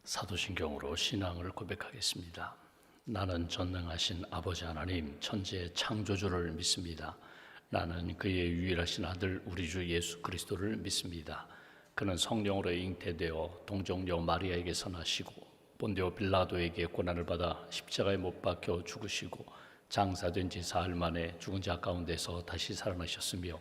사도신경으로 신앙을 고백하겠습니다. 나는 전능하신 아버지 하나님 천지의 창조주를 믿습니다. 나는 그의 유일하신 아들 우리 주 예수 그리스도를 믿습니다. 그는 성령으로 잉태되어 동정녀 마리아에게서 나시고 본디오 빌라도에게 고난을 받아 십자가에 못 박혀 죽으시고 장사된 지 사흘 만에 죽은 자 가운데서 다시 살아나셨으며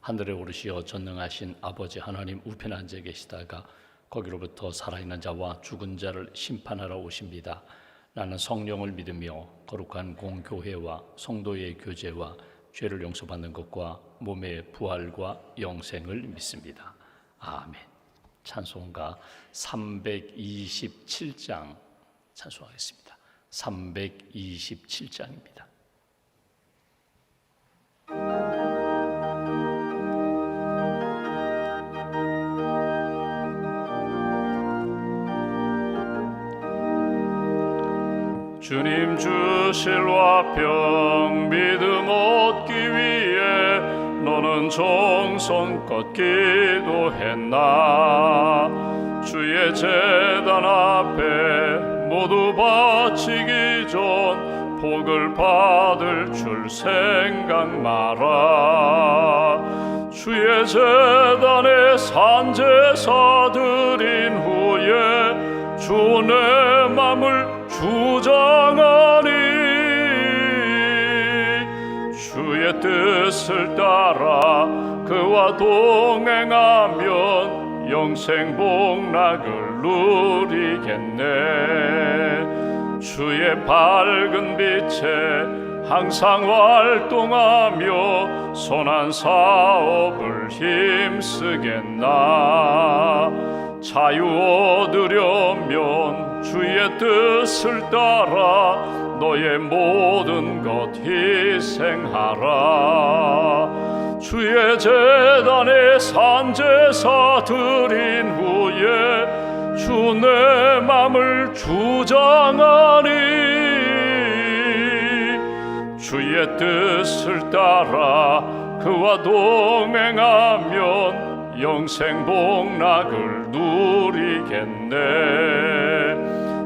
하늘에 오르시어 전능하신 아버지 하나님 우편에 앉아 계시다가 거기로부터 살아있는 자와 죽은 자를 심판하러 오십니다. 나는 성령을 믿으며 거룩한 공교회와 성도의 교제와 죄를 용서받는 것과 몸의 부활과 영생을 믿습니다. 아멘. 찬송가 327장 찬송하겠습니다. 327장입니다. 주님 주실 화평 믿음 얻기 위해 너는 정성껏 기도했나. 주의 제단 앞에 모두 바치기 전 복을 받을 줄 생각 마라. 주의 제단에 산제사 드린 후에 주 내 맘을 주장하니 주의 뜻을 따라 그와 동행하면 영생 복락을 누리겠네. 주의 밝은 빛에 항상 활동하며 선한 사업을 힘쓰겠나. 자유 얻으려면 주의 뜻을 따라 너의 모든 것 희생하라. 주의 제단에 산제사 드린 후에 주 내 맘을 주장하니 주의 뜻을 따라 그와 동행하면 영생 복락을 누리겠네.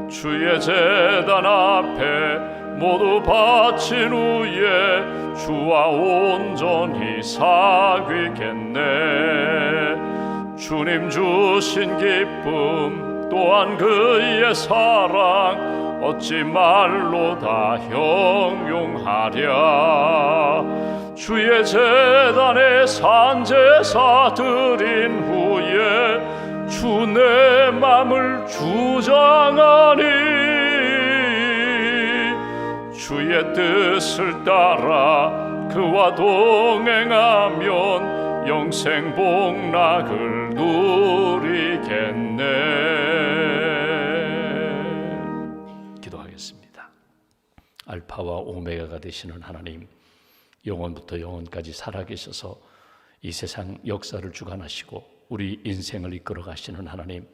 주의 제단 앞에 모두 바친 후에 주와 온전히 사귀겠네. 주님 주신 기쁨 또한 그의 사랑 어찌 말로 다 형용하랴. 주의 제단에 산제사 드린 후에 주 내 맘을 주장하니 주의 뜻을 따라 그와 동행하면 영생 복락을 누리겠네. 기도하겠습니다. 알파와 오메가가 되시는 하나님, 영원부터 영원까지 살아계셔서 이 세상 역사를 주관하시고 우리 인생을 이끌어 가시는 하나님,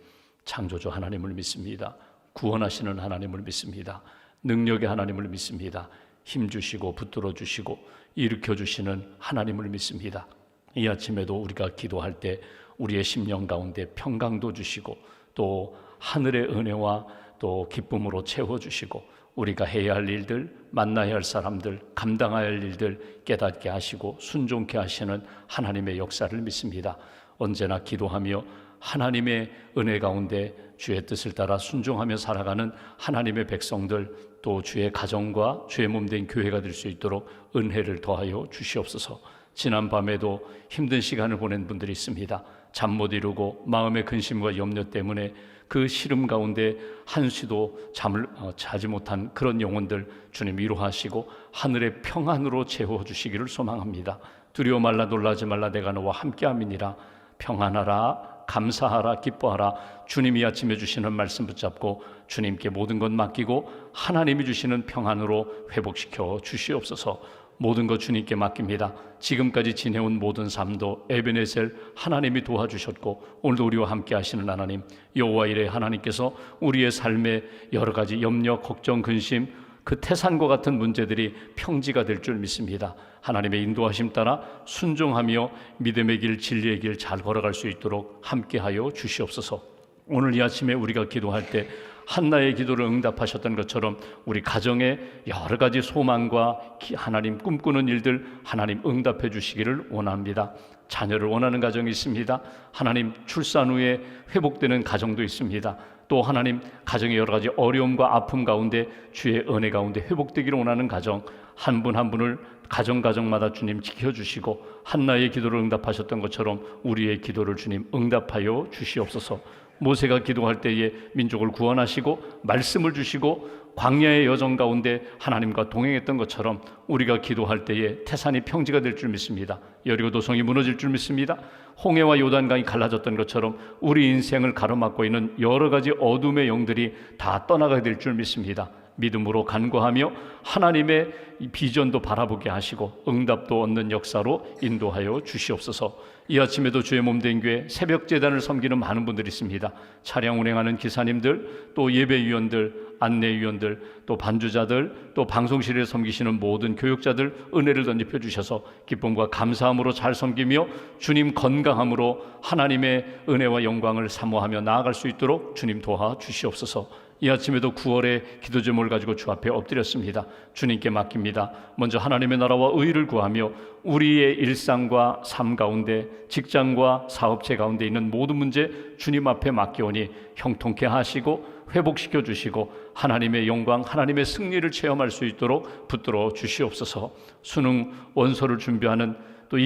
창조주 하나님을 믿습니다. 구원하시는 하나님을 믿습니다. 능력의 하나님을 믿습니다. 힘주시고 붙들어 주시고 일으켜 주시는 하나님을 믿습니다. 이 아침에도 우리가 기도할 때 우리의 심령 가운데 평강도 주시고 또 하늘의 은혜와 또 기쁨으로 채워주시고 우리가 해야 할 일들, 만나야 할 사람들, 감당해야 할 일들 깨닫게 하시고 순종케 하시는 하나님의 역사를 믿습니다. 언제나 기도하며 하나님의 은혜 가운데 주의 뜻을 따라 순종하며 살아가는 하나님의 백성들, 또 주의 가정과 주의 몸된 교회가 될 수 있도록 은혜를 더하여 주시옵소서. 지난 밤에도 힘든 시간을 보낸 분들이 있습니다. 잠 못 이루고 마음의 근심과 염려 때문에 그 시름 가운데 한시도 잠을 자지 못한 그런 영혼들 주님 위로하시고 하늘의 평안으로 채워주시기를 소망합니다. 두려워 말라 놀라지 말라 내가 너와 함께함이니라. 평안하라, 감사하라, 기뻐하라. 주님이 아침에 주시는 말씀 붙잡고 주님께 모든 것 맡기고 하나님이 주시는 평안으로 회복시켜 주시옵소서. 모든 것 주님께 맡깁니다. 지금까지 지내온 모든 삶도 에베네셀 하나님이 도와주셨고 오늘도 우리와 함께 하시는 하나님, 여호와 이레 하나님께서 우리의 삶에 여러 가지 염려, 걱정, 근심, 그 태산과 같은 문제들이 평지가 될 줄 믿습니다. 하나님의 인도하심 따라 순종하며 믿음의 길, 진리의 길 잘 걸어갈 수 있도록 함께하여 주시옵소서. 오늘 이 아침에 우리가 기도할 때 한나의 기도를 응답하셨던 것처럼 우리 가정에 여러 가지 소망과 하나님 꿈꾸는 일들 하나님 응답해 주시기를 원합니다. 자녀를 원하는 가정이 있습니다. 하나님 출산 후에 회복되는 가정도 있습니다. 또 하나님 가정의 여러 가지 어려움과 아픔 가운데 주의 은혜 가운데 회복되기를 원하는 가정 한 분 한 분을 가정마다 주님 지켜주시고 한나의 기도를 응답하셨던 것처럼 우리의 기도를 주님 응답하여 주시옵소서. 모세가 기도할 때에 민족을 구원하시고 말씀을 주시고 광야의 여정 가운데 하나님과 동행했던 것처럼 우리가 기도할 때에 태산이 평지가 될 줄 믿습니다. 여리고 도성이 무너질 줄 믿습니다. 홍해와 요단강이 갈라졌던 것처럼 우리 인생을 가로막고 있는 여러 가지 어둠의 영들이 다 떠나가게 될 줄 믿습니다. 믿음으로 간구하며 하나님의 비전도 바라보게 하시고 응답도 얻는 역사로 인도하여 주시옵소서. 이 아침에도 주의 몸된 교회 새벽 제단을 섬기는 많은 분들이 있습니다. 차량 운행하는 기사님들, 또 예배위원들, 안내위원들, 또 반주자들, 또 방송실에 섬기시는 모든 교육자들 은혜를 덧입혀 주셔서 기쁨과 감사함으로 잘 섬기며 주님 건강함으로 하나님의 은혜와 영광을 사모하며 나아갈 수 있도록 주님 도와 주시옵소서. 이 아침에도 9월의 기도 제목을 가지고 주 앞에 엎드렸습니다. 주님께 맡깁니다. 먼저 하나님의 나라와 의를 구하며 우리의 일상과 삶 가운데 직장과 사업체 가운데 있는 모든 문제 주님 앞에 맡겨오니 형통케 하시고 회복시켜 주시고 하나님의 영광, 하나님의 승리를 체험할 수 있도록 붙들어 주시옵소서. 수능 원서를 준비하는 또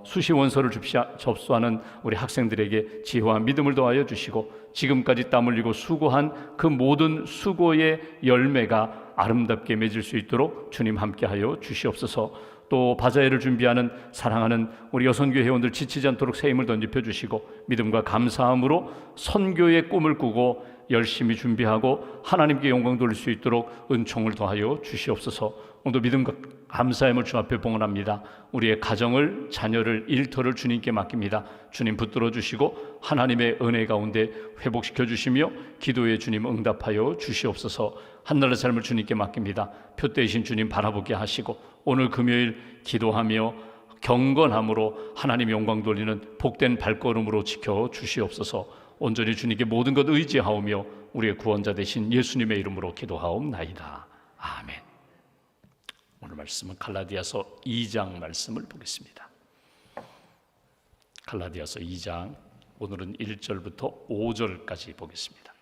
수시 원서를 접수하는 우리 학생들에게 지혜와 믿음을 더하여 주시고 지금까지 땀 흘리고 수고한 그 모든 수고의 열매가 아름답게 맺을 수 있도록 주님 함께하여 주시옵소서. 또 바자회를 준비하는 사랑하는 우리 여선교회 회원들 지치지 않도록 새 힘을 던집혀 주시고 믿음과 감사함으로 선교의 꿈을 꾸고 열심히 준비하고 하나님께 영광 돌릴 수 있도록 은총을 더하여 주시옵소서. 오늘도 믿음과 감사함을 주 앞에 봉헌합니다. 우리의 가정을, 자녀를, 일터를 주님께 맡깁니다. 주님 붙들어 주시고 하나님의 은혜 가운데 회복시켜 주시며 기도에 주님 응답하여 주시옵소서. 한나라의 삶을 주님께 맡깁니다. 표대이신 주님 바라보게 하시고 오늘 금요일 기도하며 경건함으로 하나님 영광 돌리는 복된 발걸음으로 지켜 주시옵소서. 온전히 주님께 모든 것 의지하오며 우리의 구원자 되신 예수님의 이름으로 기도하옵나이다. 아멘. 오늘 말씀은 갈라디아서 2장 말씀을 보겠습니다. 갈라디아서 2장 오늘은 1절부터 5절까지 보겠습니다.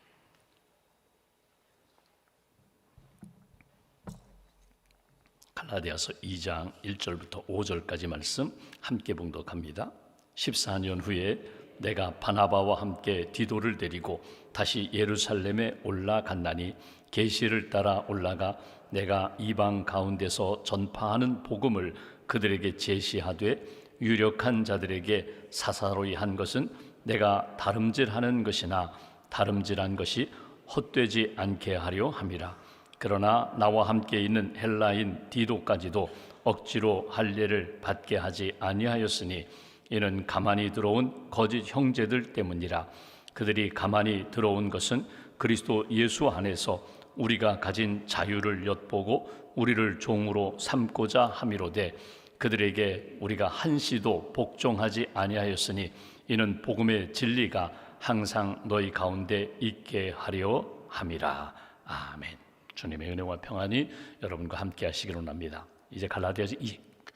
갈라디아서 2장 1절부터 5절까지 말씀 함께 봉독합니다. 14년 후에 내가 바나바와 함께 디도를 데리고 다시 예루살렘에 올라갔나니 계시를 따라 올라가 내가 이방 가운데서 전파하는 복음을 그들에게 제시하되 유력한 자들에게 사사로이 한 것은 내가 다름질하는 것이나 다름질한 것이 헛되지 않게 하려 함이라. 그러나 나와 함께 있는 헬라인 디도까지도 억지로 할례를 받게 하지 아니하였으니 이는 가만히 들어온 거짓 형제들 때문이라. 그들이 가만히 들어온 것은 그리스도 예수 안에서 우리가 가진 자유를 엿보고 우리를 종으로 삼고자 함이로되 그들에게 우리가 한시도 복종하지 아니하였으니 이는 복음의 진리가 항상 너희 가운데 있게 하려 함이라. 아멘. 주님의 은혜와 평안이 여러분과 함께 하시기를 원합니다. 이제 갈라디아서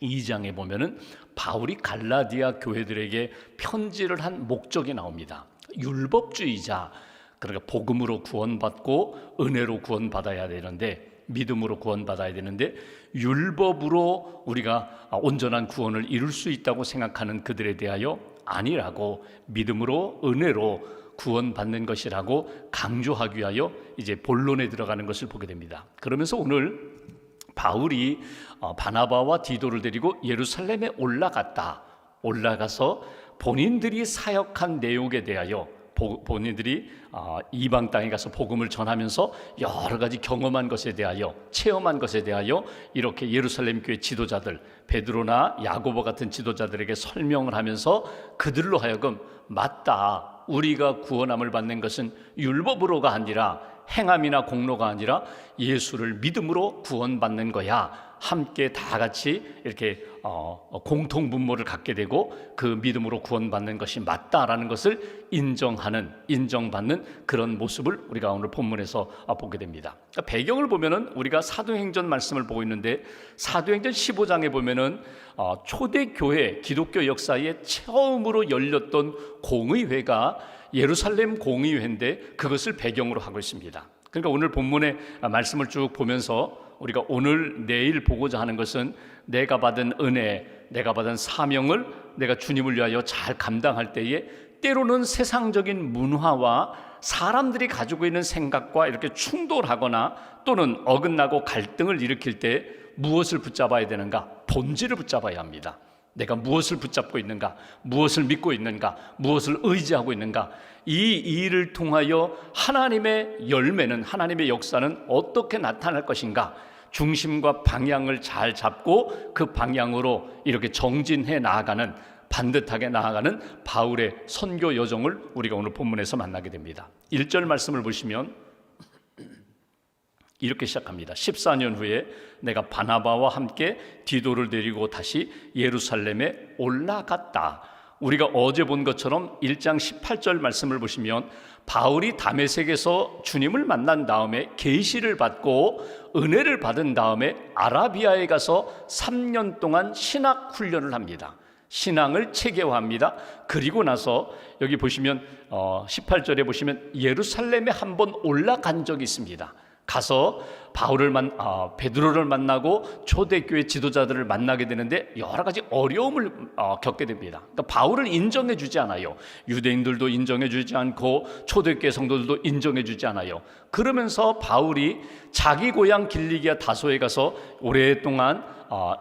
2장에 보면은 바울이 갈라디아 교회들에게 편지를 한 목적이 나옵니다. 율법주의자, 그러니까 복음으로 구원받고 은혜로 구원받아야 되는데 믿음으로 구원받아야 되는데 율법으로 우리가 온전한 구원을 이룰 수 있다고 생각하는 그들에 대하여 아니라고 믿음으로 은혜로 구원받는 것이라고 강조하기 위하여 이제 본론에 들어가는 것을 보게 됩니다. 그러면서 오늘 바울이 바나바와 디도를 데리고 예루살렘에 올라가서 본인들이 사역한 내용에 대하여 본인들이 이방 땅에 가서 복음을 전하면서 여러 가지 경험한 것에 대하여 체험한 것에 대하여 이렇게 예루살렘 교회 지도자들 베드로나 야고보 같은 지도자들에게 설명을 하면서 그들로 하여금 맞다, 우리가 구원함을 받는 것은 율법으로가 아니라 행함이나 공로가 아니라 예수를 믿음으로 구원받는 거야 함께 다 같이 이렇게 공통분모를 갖게 되고 그 믿음으로 구원받는 것이 맞다라는 것을 인정받는 그런 모습을 우리가 오늘 본문에서 보게 됩니다. 그러니까 배경을 보면은 우리가 사도행전 말씀을 보고 있는데 사도행전 15장에 보면은 초대교회 기독교 역사에 처음으로 열렸던 공의회가 예루살렘 공의회인데 그것을 배경으로 하고 있습니다. 그러니까 오늘 본문의 말씀을 쭉 보면서 우리가 오늘 내일 보고자 하는 것은 내가 받은 은혜, 내가 받은 사명을 내가 주님을 위하여 잘 감당할 때에 때로는 세상적인 문화와 사람들이 가지고 있는 생각과 이렇게 충돌하거나 또는 어긋나고 갈등을 일으킬 때 무엇을 붙잡아야 되는가? 본질을 붙잡아야 합니다. 내가 무엇을 붙잡고 있는가? 무엇을 믿고 있는가? 무엇을 의지하고 있는가? 이 일을 통하여 하나님의 열매는, 하나님의 역사는 어떻게 나타날 것인가? 중심과 방향을 잘 잡고 그 방향으로 이렇게 정진해 나아가는, 반듯하게 나아가는 바울의 선교 여정을 우리가 오늘 본문에서 만나게 됩니다. 1절 말씀을 보시면 이렇게 시작합니다. 14년 후에 내가 바나바와 함께 디도를 데리고 다시 예루살렘에 올라갔다. 우리가 어제 본 것처럼 1장 18절 말씀을 보시면 바울이 다메섹에서 주님을 만난 다음에 계시를 받고 은혜를 받은 다음에 아라비아에 가서 3년 동안 신학 훈련을 합니다. 신앙을 체계화합니다. 그리고 나서 여기 보시면 18절에 보시면 예루살렘에 한번 올라간 적이 있습니다. 가서 베드로를 만나고 초대교회 지도자들을 만나게 되는데 여러 가지 어려움을 겪게 됩니다. 그러니까 바울을 인정해 주지 않아요. 유대인들도 인정해 주지 않고 초대교회 성도들도 인정해 주지 않아요. 그러면서 바울이 자기 고향 길리기아 다소에 가서 오랫동안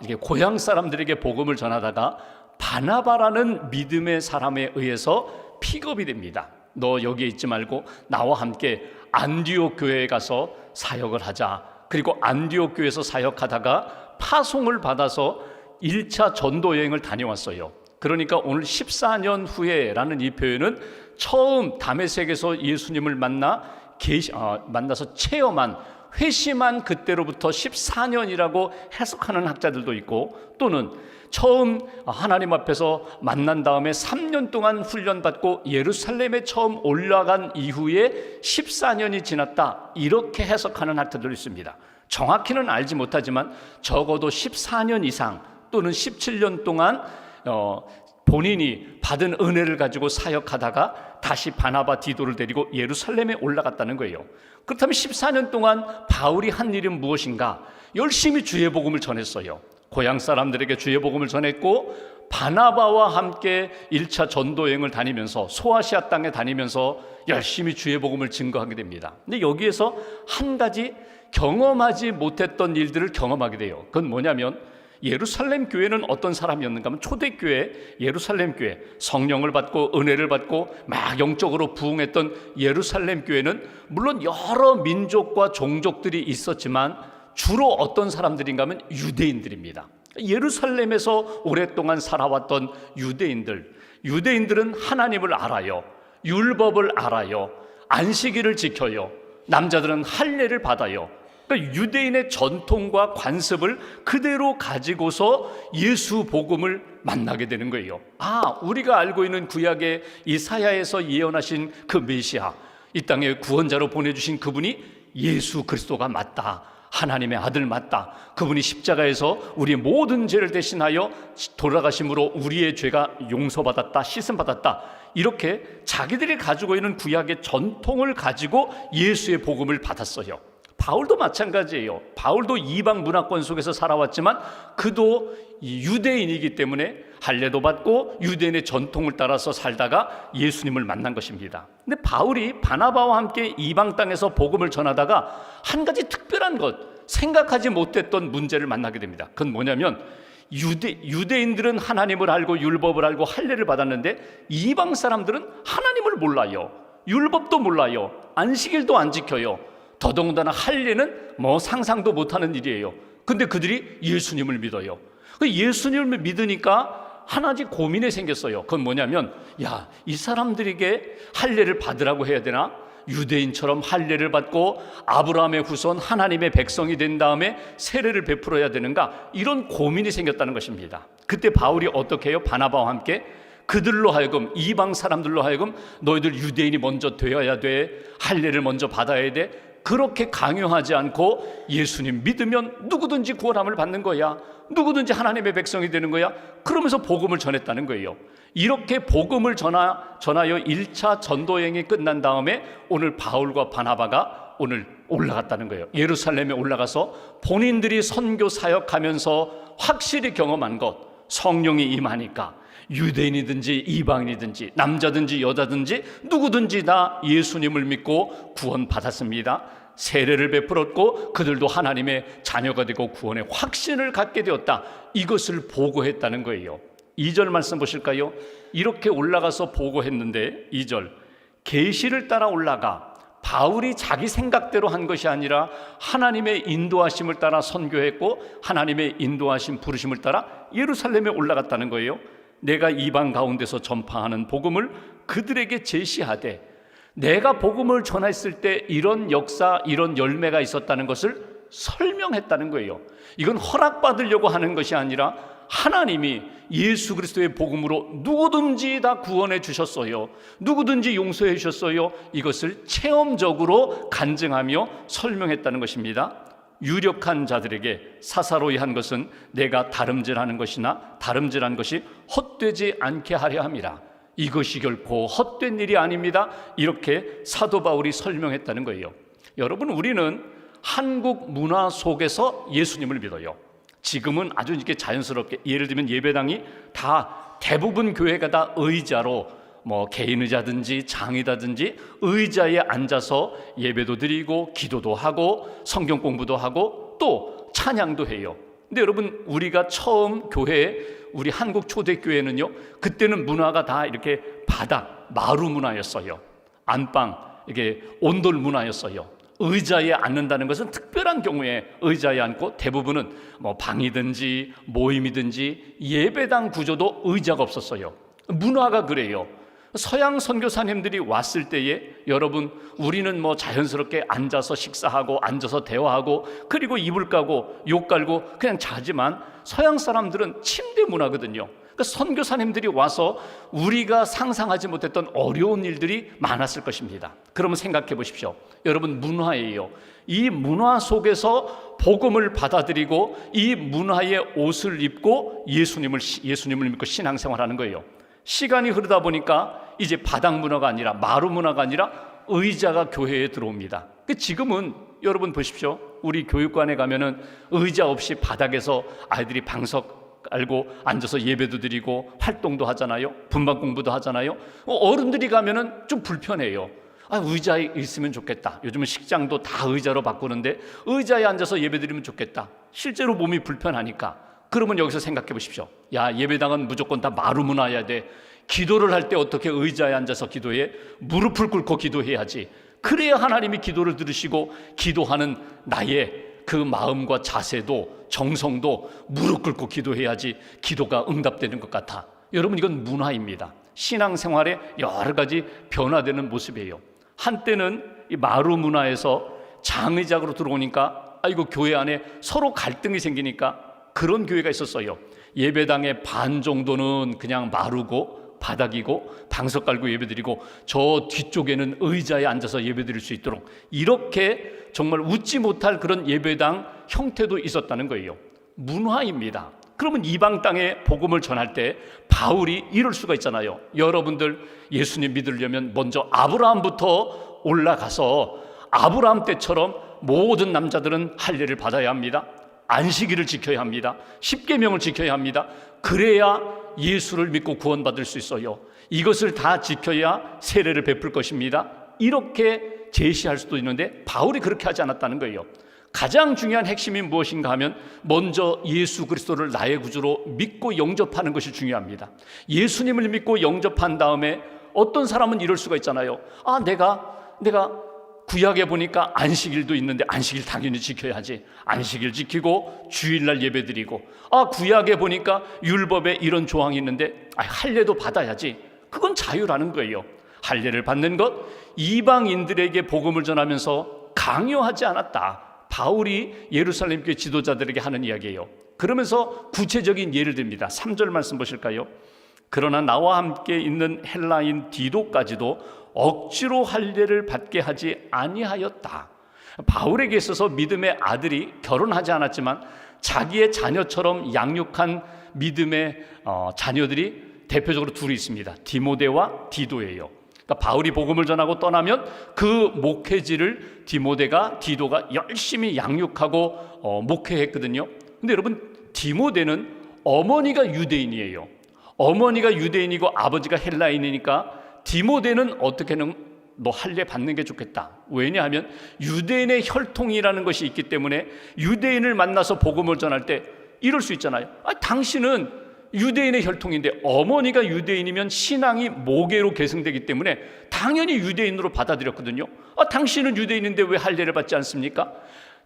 이게 고향 사람들에게 복음을 전하다가 바나바라는 믿음의 사람에 의해서 픽업이 됩니다. 너 여기에 있지 말고 나와 함께 안디옥 교회에 가서 사역을 하자. 그리고 안디옥 교회에서 사역하다가 파송을 받아서 1차 전도 여행을 다녀왔어요. 그러니까 오늘 14년 후에라는 이 표현은 처음 다메섹에서 예수님을 만나서 체험한, 회심한 그때로부터 14년이라고 해석하는 학자들도 있고, 또는 처음 하나님 앞에서 만난 다음에 3년 동안 훈련받고 예루살렘에 처음 올라간 이후에 14년이 지났다, 이렇게 해석하는 학자들도 있습니다. 정확히는 알지 못하지만 적어도 14년 이상 또는 17년 동안 본인이 받은 은혜를 가지고 사역하다가 다시 바나바 디도를 데리고 예루살렘에 올라갔다는 거예요. 그렇다면 14년 동안 바울이 한 일은 무엇인가? 열심히 주의 복음을 전했어요. 고향 사람들에게 주의 복음을 전했고, 바나바와 함께 1차 전도여행을 다니면서 소아시아 땅에 다니면서 열심히 주의 복음을 증거하게 됩니다. 근데 여기에서 한 가지 경험하지 못했던 일들을 경험하게 돼요. 그건 뭐냐면 예루살렘 교회는 어떤 사람이었는가 하면 초대교회, 예루살렘 교회, 성령을 받고 은혜를 받고 막 영적으로 부흥했던 예루살렘 교회는 물론 여러 민족과 종족들이 있었지만 주로 어떤 사람들인가 하면 유대인들입니다. 예루살렘에서 오랫동안 살아왔던 유대인들은 하나님을 알아요. 율법을 알아요. 안식일을 지켜요. 남자들은 할례를 받아요. 그러니까 유대인의 전통과 관습을 그대로 가지고서 예수 복음을 만나게 되는 거예요. 우리가 알고 있는 구약의 이사야에서 예언하신 그 메시아, 이 땅에 구원자로 보내주신 그분이 예수 그리스도가 맞다. 하나님의 아들 맞다. 그분이 십자가에서 우리의 모든 죄를 대신하여 돌아가심으로 우리의 죄가 용서받았다, 씻음받았다. 이렇게 자기들이 가지고 있는 구약의 전통을 가지고 예수의 복음을 받았어요. 바울도 마찬가지예요. 바울도 이방 문화권 속에서 살아왔지만 그도 유대인이기 때문에 할례도 받고 유대인의 전통을 따라서 살다가 예수님을 만난 것입니다. 근데 바울이 바나바와 함께 이방 땅에서 복음을 전하다가 한 가지 특별한 것, 생각하지 못했던 문제를 만나게 됩니다. 그건 뭐냐면 유대인들은 하나님을 알고 율법을 알고 할례를 받았는데 이방 사람들은 하나님을 몰라요. 율법도 몰라요. 안식일도 안 지켜요. 더더군다나 할례는 상상도 못하는 일이에요. 근데 그들이 예수님을 믿어요. 예수님을 믿으니까 하나지 고민이 생겼어요. 그건 뭐냐면 이 사람들에게 할례를 받으라고 해야 되나? 유대인처럼 할례를 받고 아브라함의 후손 하나님의 백성이 된 다음에 세례를 베풀어야 되는가, 이런 고민이 생겼다는 것입니다. 그때 바울이 어떻게 해요? 바나바와 함께 그들로 하여금, 이방 사람들로 하여금 너희들 유대인이 먼저 되어야 돼, 할례를 먼저 받아야 돼, 그렇게 강요하지 않고 예수님 믿으면 누구든지 구원함을 받는 거야, 누구든지 하나님의 백성이 되는 거야, 그러면서 복음을 전했다는 거예요. 이렇게 복음을 전하여 1차 전도여행이 끝난 다음에 오늘 바울과 바나바가 오늘 올라갔다는 거예요. 예루살렘에 올라가서 본인들이 선교 사역하면서 확실히 경험한 것, 성령이 임하니까 유대인이든지 이방인이든지 남자든지 여자든지 누구든지 다 예수님을 믿고 구원받았습니다. 세례를 베풀었고 그들도 하나님의 자녀가 되고 구원의 확신을 갖게 되었다. 이것을 보고했다는 거예요. 2절 말씀 보실까요? 이렇게 올라가서 보고했는데 2절, 계시를 따라 올라가 바울이 자기 생각대로 한 것이 아니라 하나님의 인도하심을 따라 선교했고 하나님의 인도하심 부르심을 따라 예루살렘에 올라갔다는 거예요. 내가 이방 가운데서 전파하는 복음을 그들에게 제시하되, 내가 복음을 전했을 때 이런 역사, 이런 열매가 있었다는 것을 설명했다는 거예요. 이건 허락받으려고 하는 것이 아니라 하나님이 예수 그리스도의 복음으로 누구든지 다 구원해 주셨어요, 누구든지 용서해 주셨어요, 이것을 체험적으로 간증하며 설명했다는 것입니다. 유력한 자들에게 사사로이 한 것은 내가 다름질하는 것이나 다름질한 것이 헛되지 않게 하려 함이라. 이것이 결코 헛된 일이 아닙니다. 이렇게 사도 바울이 설명했다는 거예요. 여러분, 우리는 한국 문화 속에서 예수님을 믿어요. 지금은 아주 이렇게 자연스럽게, 예를 들면 예배당이 다 대부분 교회가 다 의자로, 개인 의자든지 장이다든지 의자에 앉아서 예배도 드리고 기도도 하고 성경 공부도 하고 또 찬양도 해요. 근데 여러분, 우리가 처음 교회에, 우리 한국 초대교회는요, 그때는 문화가 다 이렇게 바닥 마루 문화였어요. 안방, 이게 온돌 문화였어요. 의자에 앉는다는 것은 특별한 경우에 의자에 앉고, 대부분은 방이든지 모임이든지 예배당 구조도 의자가 없었어요. 문화가 그래요. 서양 선교사님들이 왔을 때에 여러분, 우리는 자연스럽게 앉아서 식사하고 앉아서 대화하고 그리고 이불 까고 욕 깔고 그냥 자지만, 서양 사람들은 침대 문화거든요. 그러니까 선교사님들이 와서 우리가 상상하지 못했던 어려운 일들이 많았을 것입니다. 그러면 생각해 보십시오. 여러분, 문화예요. 이 문화 속에서 복음을 받아들이고 이 문화의 옷을 입고 예수님을 믿고 신앙생활하는 거예요. 시간이 흐르다 보니까 이제 바닥 문화가 아니라, 마루 문화가 아니라 의자가 교회에 들어옵니다. 지금은 여러분 보십시오. 우리 교육관에 가면은 의자 없이 바닥에서 아이들이 방석 깔고 앉아서 예배도 드리고 활동도 하잖아요. 분반 공부도 하잖아요. 어른들이 가면은 좀 불편해요. 의자에 있으면 좋겠다. 요즘은 식장도 다 의자로 바꾸는데 의자에 앉아서 예배 드리면 좋겠다. 실제로 몸이 불편하니까. 그러면 여기서 생각해 보십시오. 예배당은 무조건 다 마루 문화여야 돼. 기도를 할 때 어떻게 의자에 앉아서 기도해? 무릎을 꿇고 기도해야지. 그래야 하나님이 기도를 들으시고, 기도하는 나의 그 마음과 자세도 정성도 무릎 꿇고 기도해야지 기도가 응답되는 것 같아. 여러분, 이건 문화입니다. 신앙생활에 여러 가지 변화되는 모습이에요. 한때는 이 마루 문화에서 장의작으로 들어오니까 교회 안에 서로 갈등이 생기니까 그런 교회가 있었어요. 예배당의 반 정도는 그냥 마루고 바닥이고 방석 깔고 예배드리고 저 뒤쪽에는 의자에 앉아서 예배드릴 수 있도록, 이렇게 정말 웃지 못할 그런 예배당 형태도 있었다는 거예요. 문화입니다. 그러면 이방 땅에 복음을 전할 때 바울이 이럴 수가 있잖아요. 여러분들 예수님 믿으려면 먼저 아브라함부터 올라가서 아브라함 때처럼 모든 남자들은 할례를 받아야 합니다. 안식일을 지켜야 합니다. 십계명을 지켜야 합니다. 그래야 예수를 믿고 구원받을 수 있어요. 이것을 다 지켜야 세례를 베풀 것입니다. 이렇게 제시할 수도 있는데 바울이 그렇게 하지 않았다는 거예요. 가장 중요한 핵심이 무엇인가 하면 먼저 예수 그리스도를 나의 구주로 믿고 영접하는 것이 중요합니다. 예수님을 믿고 영접한 다음에 어떤 사람은 이럴 수가 있잖아요. 내가 구약에 보니까 안식일도 있는데 안식일 당연히 지켜야지. 안식일 지키고 주일날 예배드리고, 구약에 보니까 율법에 이런 조항이 있는데 할례도 받아야지. 그건 자유라는 거예요. 할례를 받는 것, 이방인들에게 복음을 전하면서 강요하지 않았다. 바울이 예루살렘 교회 지도자들에게 하는 이야기예요. 그러면서 구체적인 예를 듭니다. 3절 말씀 보실까요? 그러나 나와 함께 있는 헬라인 디도까지도 억지로 할례를 받게 하지 아니하였다. 바울에게 있어서 믿음의 아들이 결혼하지 않았지만 자기의 자녀처럼 양육한 믿음의 자녀들이 대표적으로 둘이 있습니다. 디모데와 디도예요. 그러니까 바울이 복음을 전하고 떠나면 그 목회지를 디도가 열심히 양육하고 목회했거든요. 근데 여러분, 디모데는 어머니가 유대인이에요. 어머니가 유대인이고 아버지가 헬라인이니까 디모데는 어떻게는 너 할례 받는 게 좋겠다. 왜냐하면 유대인의 혈통이라는 것이 있기 때문에 유대인을 만나서 복음을 전할 때 이럴 수 있잖아요. 당신은 유대인의 혈통인데 어머니가 유대인이면 신앙이 모계로 계승되기 때문에 당연히 유대인으로 받아들였거든요. 당신은 유대인인데 왜 할례를 받지 않습니까?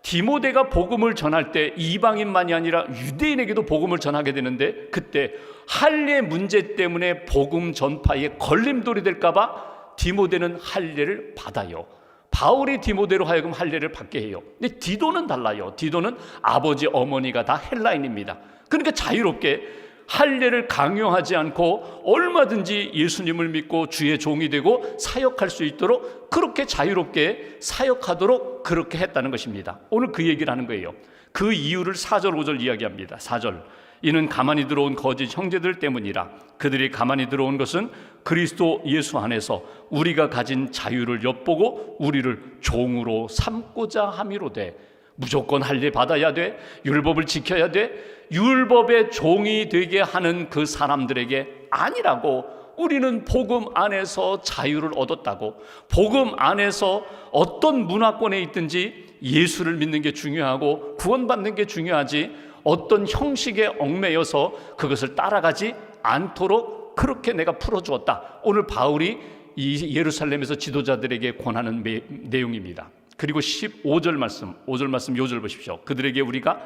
디모데가 복음을 전할 때 이방인만이 아니라 유대인에게도 복음을 전하게 되는데 그때 할례 문제 때문에 복음 전파에 걸림돌이 될까 봐 디모데는 할례를 받아요. 바울이 디모데로 하여금 할례를 받게 해요. 근데 디도는 달라요. 디도는 아버지 어머니가 다 헬라인입니다. 그러니까 자유롭게 할례를 강요하지 않고 얼마든지 예수님을 믿고 주의 종이 되고 사역할 수 있도록 그렇게 자유롭게 사역하도록 그렇게 했다는 것입니다. 오늘 그 얘기를 하는 거예요. 그 이유를 4절 5절 이야기합니다. 4절, 이는 가만히 들어온 거짓 형제들 때문이라. 그들이 가만히 들어온 것은 그리스도 예수 안에서 우리가 가진 자유를 엿보고 우리를 종으로 삼고자 함이로되. 무조건 할례 받아야 돼, 율법을 지켜야 돼, 율법의 종이 되게 하는 그 사람들에게 아니라고. 우리는 복음 안에서 자유를 얻었다고. 복음 안에서 어떤 문화권에 있든지 예수를 믿는 게 중요하고 구원받는 게 중요하지, 어떤 형식에 얽매여서 그것을 따라가지 않도록 그렇게 내가 풀어주었다. 오늘 바울이 이 예루살렘에서 지도자들에게 권하는 내용입니다. 그리고 15절 말씀, 5절 말씀, 요절 보십시오. 그들에게 우리가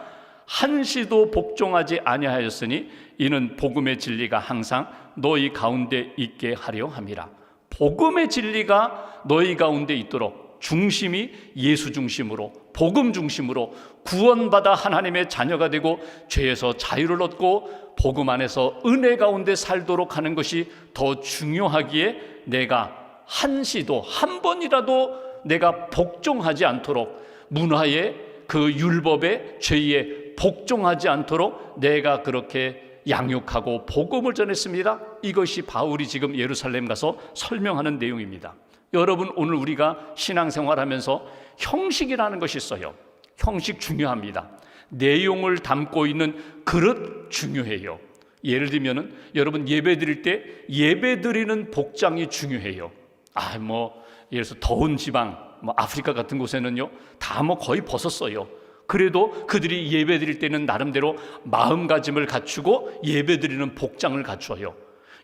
한시도 복종하지 아니하였으니 이는 복음의 진리가 항상 너희 가운데 있게 하려 함이라. 복음의 진리가 너희 가운데 있도록 중심이 예수 중심으로, 복음 중심으로 구원받아 하나님의 자녀가 되고 죄에서 자유를 얻고 복음 안에서 은혜 가운데 살도록 하는 것이 더 중요하기에 내가 한시도 한 번이라도 내가 복종하지 않도록, 문화의 그 율법의 죄에 복종하지 않도록 내가 그렇게 양육하고 복음을 전했습니다. 이것이 바울이 지금 예루살렘 가서 설명하는 내용입니다. 여러분, 오늘 우리가 신앙생활하면서 형식이라는 것이 있어요. 형식 중요합니다. 내용을 담고 있는 그릇 중요해요. 예를 들면은 여러분, 예배 드릴 때 예배 드리는 복장이 중요해요. 예를 들어서 더운 지방, 아프리카 같은 곳에는요, 다 거의 벗었어요. 그래도 그들이 예배 드릴 때는 나름대로 마음가짐을 갖추고 예배 드리는 복장을 갖추어요.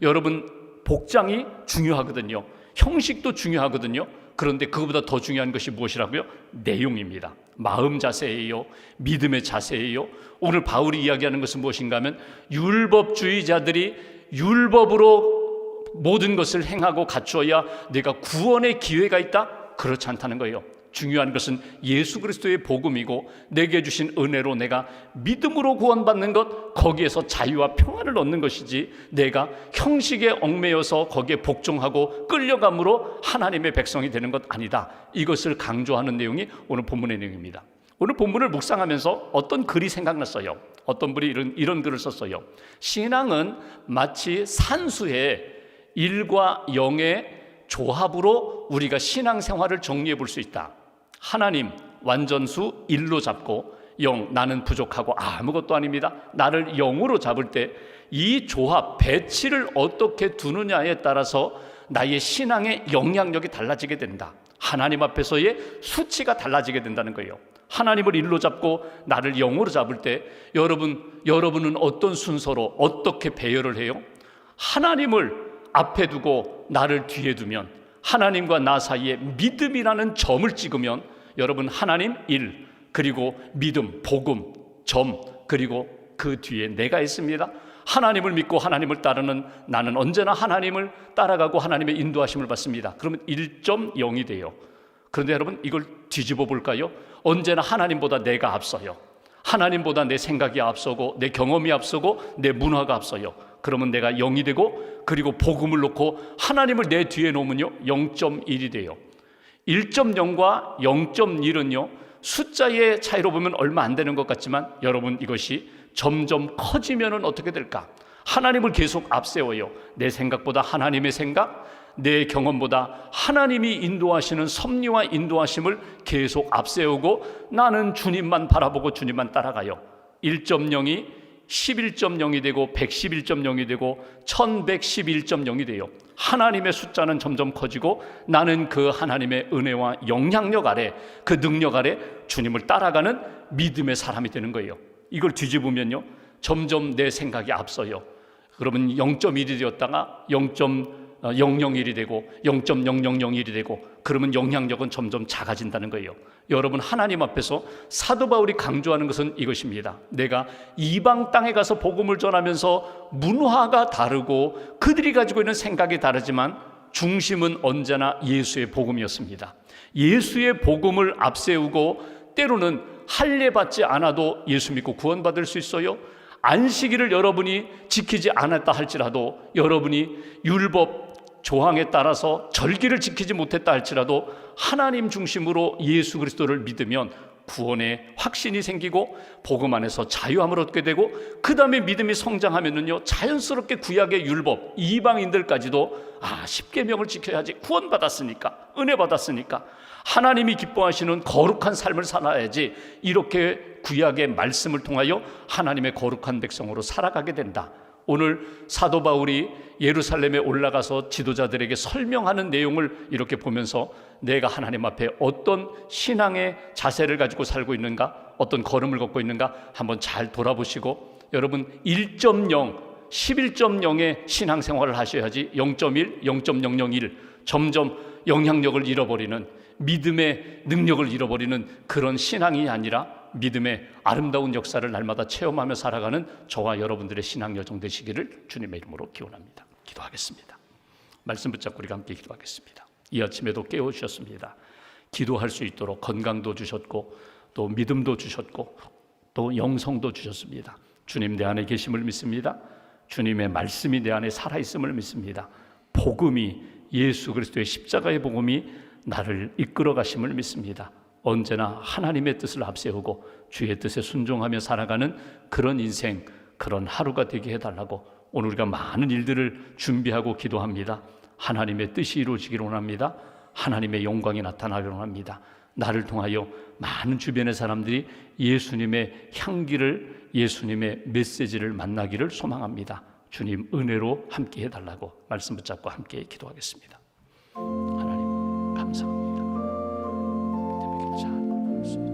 여러분, 복장이 중요하거든요. 형식도 중요하거든요. 그런데 그것보다 더 중요한 것이 무엇이라고요? 내용입니다. 마음 자세예요. 믿음의 자세예요. 오늘 바울이 이야기하는 것은 무엇인가 하면 율법주의자들이 율법으로 모든 것을 행하고 갖추어야 내가 구원의 기회가 있다? 그렇지 않다는 거예요. 중요한 것은 예수 그리스도의 복음이고 내게 주신 은혜로 내가 믿음으로 구원받는 것, 거기에서 자유와 평안을 얻는 것이지 내가 형식에 얽매여서 거기에 복종하고 끌려감으로 하나님의 백성이 되는 것 아니다. 이것을 강조하는 내용이 오늘 본문의 내용입니다. 오늘 본문을 묵상하면서 어떤 글이 생각났어요. 어떤 분이 이런 글을 썼어요. 신앙은 마치 산수의 1과 0의 조합으로 우리가 신앙생활을 정리해 볼 수 있다. 하나님 완전수 1로 잡고 0, 나는 부족하고 아무것도 아닙니다. 나를 0으로 잡을 때 이 조합, 배치를 어떻게 두느냐에 따라서 나의 신앙의 영향력이 달라지게 된다. 하나님 앞에서의 수치가 달라지게 된다는 거예요. 하나님을 1로 잡고 나를 0으로 잡을 때 여러분은 어떤 순서로 어떻게 배열을 해요? 하나님을 앞에 두고 나를 뒤에 두면, 하나님과 나 사이에 믿음이라는 점을 찍으면 여러분, 하나님 1, 그리고 믿음, 복음, 점, 그리고 그 뒤에 내가 있습니다. 하나님을 믿고 하나님을 따르는 나는 언제나 하나님을 따라가고 하나님의 인도하심을 받습니다. 그러면 1.0이 돼요. 그런데 여러분, 이걸 뒤집어 볼까요? 언제나 하나님보다 내가 앞서요. 하나님보다 내 생각이 앞서고 내 경험이 앞서고 내 문화가 앞서요. 그러면 내가 0이 되고, 그리고 복음을 놓고 하나님을 내 뒤에 놓으면요 0.1이 돼요. 1.0과 0.1은요 숫자의 차이로 보면 얼마 안 되는 것 같지만, 여러분, 이것이 점점 커지면은 어떻게 될까? 하나님을 계속 앞세워요. 내 생각보다 하나님의 생각, 내 경험보다 하나님이 인도하시는 섭리와 인도하심을 계속 앞세우고 나는 주님만 바라보고 주님만 따라가요. 1.0이 11.0이 되고 111.0이 되고 1111.0이 돼요. 하나님의 숫자는 점점 커지고 나는 그 하나님의 은혜와 영향력 아래, 그 능력 아래 주님을 따라가는 믿음의 사람이 되는 거예요. 이걸 뒤집으면요 점점 내 생각이 앞서요. 그러면 0.1이 되었다가 0.001이 되고 0.0001이 되고, 그러면 영향력은 점점 작아진다는 거예요. 여러분, 하나님 앞에서 사도 바울이 강조하는 것은 이것입니다. 내가 이방 땅에 가서 복음을 전하면서 문화가 다르고 그들이 가지고 있는 생각이 다르지만 중심은 언제나 예수의 복음이었습니다. 예수의 복음을 앞세우고, 때로는 할례 받지 않아도 예수 믿고 구원받을 수 있어요. 안식일을 여러분이 지키지 않았다 할지라도, 여러분이 율법 조항에 따라서 절기를 지키지 못했다 할지라도 하나님 중심으로 예수 그리스도를 믿으면 구원의 확신이 생기고 복음 안에서 자유함을 얻게 되고, 그 다음에 믿음이 성장하면은요 자연스럽게 구약의 율법, 이방인들까지도 십계명을 지켜야지, 구원받았으니까, 은혜 받았으니까 하나님이 기뻐하시는 거룩한 삶을 살아야지, 이렇게 구약의 말씀을 통하여 하나님의 거룩한 백성으로 살아가게 된다. 오늘 사도 바울이 예루살렘에 올라가서 지도자들에게 설명하는 내용을 이렇게 보면서 내가 하나님 앞에 어떤 신앙의 자세를 가지고 살고 있는가, 어떤 걸음을 걷고 있는가 한번 잘 돌아보시고, 여러분 1.0, 11.0의 신앙생활을 하셔야지 0.1, 0.001 점점 영향력을 잃어버리는, 믿음의 능력을 잃어버리는 그런 신앙이 아니라 믿음의 아름다운 역사를 날마다 체험하며 살아가는 저와 여러분들의 신앙 여정 되시기를 주님의 이름으로 기원합니다. 기도하겠습니다. 말씀 붙잡고 우리가 함께 기도하겠습니다. 이 아침에도 깨워주셨습니다. 기도할 수 있도록 건강도 주셨고 또 믿음도 주셨고 또 영성도 주셨습니다. 주님 내 안에 계심을 믿습니다. 주님의 말씀이 내 안에 살아있음을 믿습니다. 복음이, 예수 그리스도의 십자가의 복음이 나를 이끌어 가심을 믿습니다. 언제나 하나님의 뜻을 앞세우고 주의 뜻에 순종하며 살아가는 그런 인생, 그런 하루가 되게 해달라고 오늘 우리가 많은 일들을 준비하고 기도합니다. 하나님의 뜻이 이루어지기를 원합니다. 하나님의 영광이 나타나기를 원합니다. 나를 통하여 많은 주변의 사람들이 예수님의 향기를, 예수님의 메시지를 만나기를 소망합니다. 주님 은혜로 함께 해달라고 말씀 붙잡고 함께 기도하겠습니다. 하나님 감사합니다. 잘